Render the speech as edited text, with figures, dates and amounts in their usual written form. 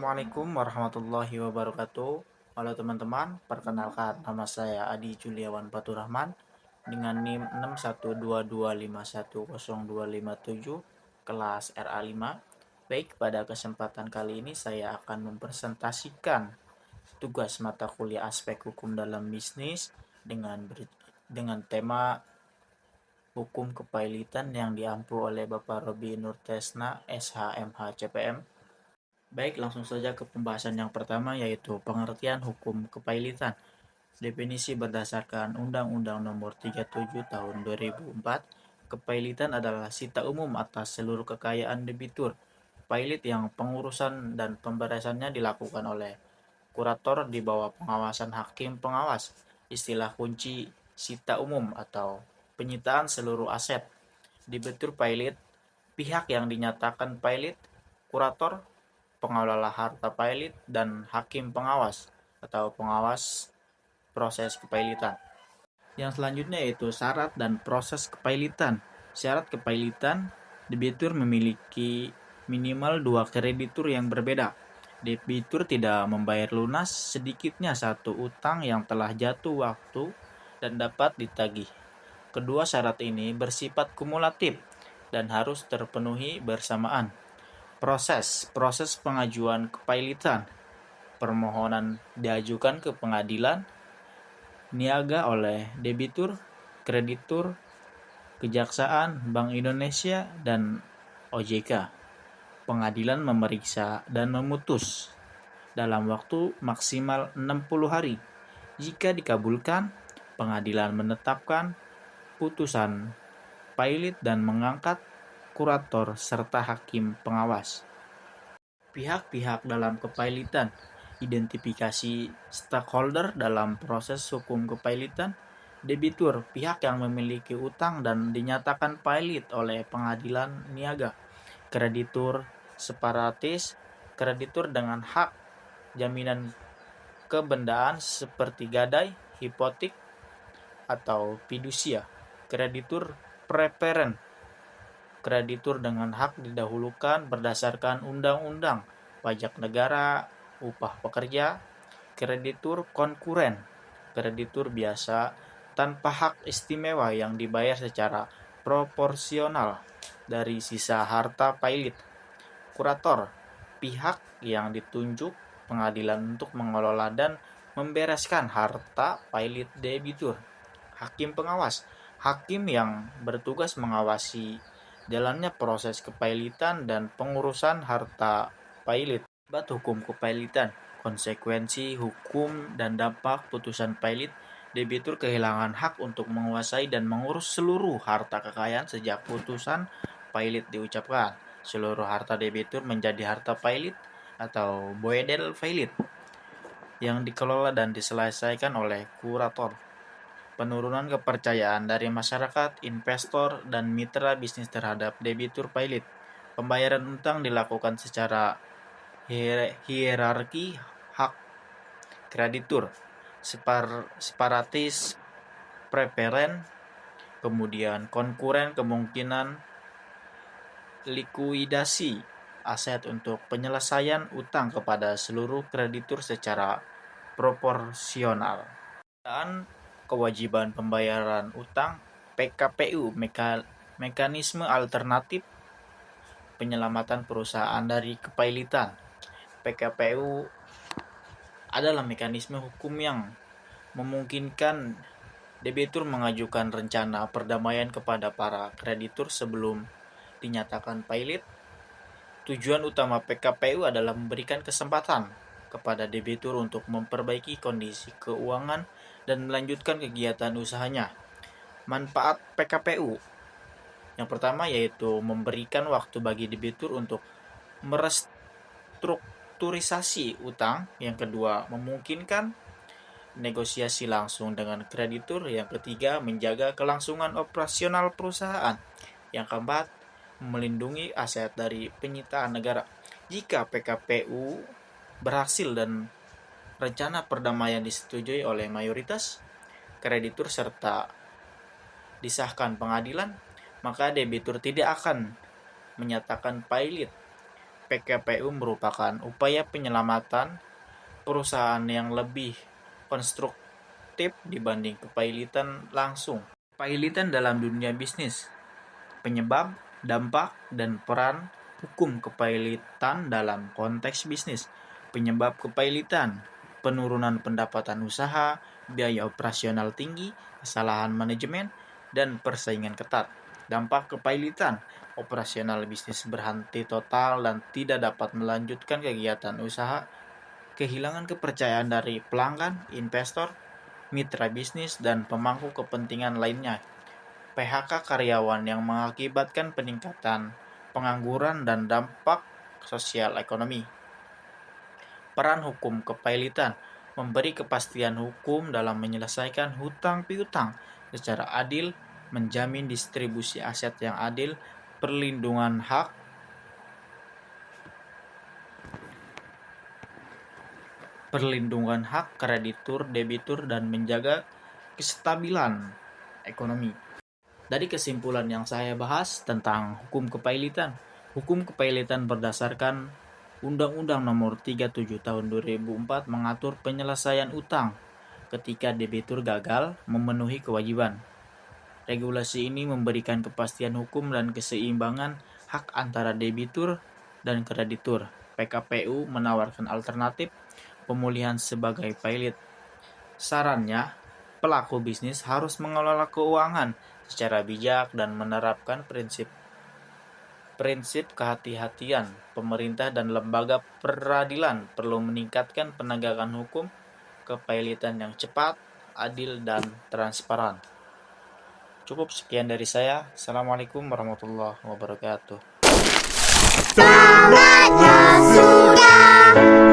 Assalamualaikum warahmatullahi wabarakatuh. Halo teman-teman, perkenalkan nama saya Adi Juliawan Faturrahman dengan NIM 61225100257 kelas RA5. Baik, pada kesempatan kali ini saya akan mempresentasikan tugas mata kuliah aspek hukum dalam bisnis dengan tema hukum kepailitan yang diampu oleh Bapak Robi Nurtesna SHMH CPM. Baik, langsung saja ke pembahasan yang pertama, yaitu pengertian hukum kepailitan. Definisi berdasarkan Undang-Undang Nomor 37 Tahun 2004, kepailitan adalah sita umum atas seluruh kekayaan debitur pailit yang pengurusan dan pemberesannya dilakukan oleh kurator di bawah pengawasan hakim pengawas. Istilah kunci sita umum atau penyitaan seluruh aset debitur pailit, pihak yang dinyatakan pailit, kurator, pengelola harta pailit, dan hakim pengawas atau pengawas proses kepailitan. Yang selanjutnya yaitu syarat dan proses kepailitan. Syarat kepailitan, debitur memiliki minimal 2 kreditur yang berbeda. Debitur tidak membayar lunas sedikitnya satu utang yang telah jatuh waktu dan dapat ditagih. Kedua syarat ini bersifat kumulatif dan harus terpenuhi bersamaan. Proses pengajuan kepailitan. Permohonan diajukan ke pengadilan, niaga oleh debitur, kreditur, kejaksaan, Bank Indonesia, dan OJK. Pengadilan memeriksa dan memutus dalam waktu maksimal 60 hari. Jika dikabulkan, pengadilan menetapkan putusan pailit dan mengangkat kurator serta hakim pengawas. Pihak-pihak dalam kepailitan. Identifikasi stakeholder dalam proses hukum kepailitan. Debitur, pihak yang memiliki utang dan dinyatakan pailit oleh pengadilan niaga. Kreditur, separatis, kreditur dengan hak jaminan kebendaan seperti gadai, hipotek, atau fidusia. Kreditur preferen, kreditur dengan hak didahulukan berdasarkan undang-undang pajak negara, upah pekerja. Kreditur konkuren, kreditur biasa tanpa hak istimewa yang dibayar secara proporsional dari sisa harta pailit. Kurator, pihak yang ditunjuk pengadilan untuk mengelola dan membereskan harta pailit debitur. Hakim pengawas, hakim yang bertugas mengawasi jalannya proses kepailitan dan pengurusan harta pailit. Akibat hukum kepailitan, konsekuensi hukum dan dampak putusan pailit. Debitur kehilangan hak untuk menguasai dan mengurus seluruh harta kekayaan sejak putusan pailit diucapkan. Seluruh harta debitur menjadi harta pailit atau boedel pailit yang dikelola dan diselesaikan oleh kurator. Penurunan kepercayaan dari masyarakat, investor, dan mitra bisnis terhadap debitur pailit. Pembayaran utang dilakukan secara hierarki hak kreditur, separatis, preferen, kemudian konkuren, kemungkinan likuidasi aset untuk penyelesaian utang kepada seluruh kreditur secara proporsional. Dan kewajiban pembayaran utang, PKPU, mekanisme alternatif penyelamatan perusahaan dari kepailitan. PKPU adalah mekanisme hukum yang memungkinkan debitur mengajukan rencana perdamaian kepada para kreditur sebelum dinyatakan pailit. Tujuan utama PKPU adalah memberikan kesempatan kepada debitur untuk memperbaiki kondisi keuangan dan melanjutkan kegiatan usahanya. Manfaat PKPU yang pertama yaitu memberikan waktu bagi debitur untuk merestrukturisasi utang. Yang kedua, memungkinkan negosiasi langsung dengan kreditur. Yang ketiga, menjaga kelangsungan operasional perusahaan. Yang keempat, melindungi aset dari penyitaan negara. Jika PKPU berhasil dan rencana perdamaian disetujui oleh mayoritas kreditur serta disahkan pengadilan, maka debitur tidak akan menyatakan pailit PKPU merupakan upaya penyelamatan perusahaan yang lebih konstruktif dibanding kepailitan langsung. Kepailitan dalam dunia bisnis, penyebab, dampak, dan peran hukum kepailitan dalam konteks bisnis. Penyebab kepailitan: penurunan pendapatan usaha, biaya operasional tinggi, kesalahan manajemen, dan persaingan ketat. Dampak kepailitan: operasional bisnis berhenti total dan tidak dapat melanjutkan kegiatan usaha, kehilangan kepercayaan dari pelanggan, investor, mitra bisnis, dan pemangku kepentingan lainnya. PHK karyawan yang mengakibatkan peningkatan pengangguran dan dampak sosial ekonomi. Peran hukum kepailitan: memberi kepastian hukum dalam menyelesaikan hutang piutang secara adil, menjamin distribusi aset yang adil, perlindungan hak kreditur debitur, dan menjaga kestabilan ekonomi. Dari kesimpulan yang saya bahas tentang hukum kepailitan berdasarkan Undang-Undang Nomor 37 Tahun 2004 mengatur penyelesaian utang ketika debitur gagal memenuhi kewajiban. Regulasi ini memberikan kepastian hukum dan keseimbangan hak antara debitur dan kreditur. PKPU menawarkan alternatif pemulihan sebagai pailit. Sarannya, pelaku bisnis harus mengelola keuangan secara bijak dan menerapkan prinsip kehati-hatian. Pemerintah dan lembaga peradilan perlu meningkatkan penegakan hukum kepailitan yang cepat, adil, dan transparan. Cukup sekian dari saya. Assalamualaikum warahmatullahi wabarakatuh. Saatnya sudah.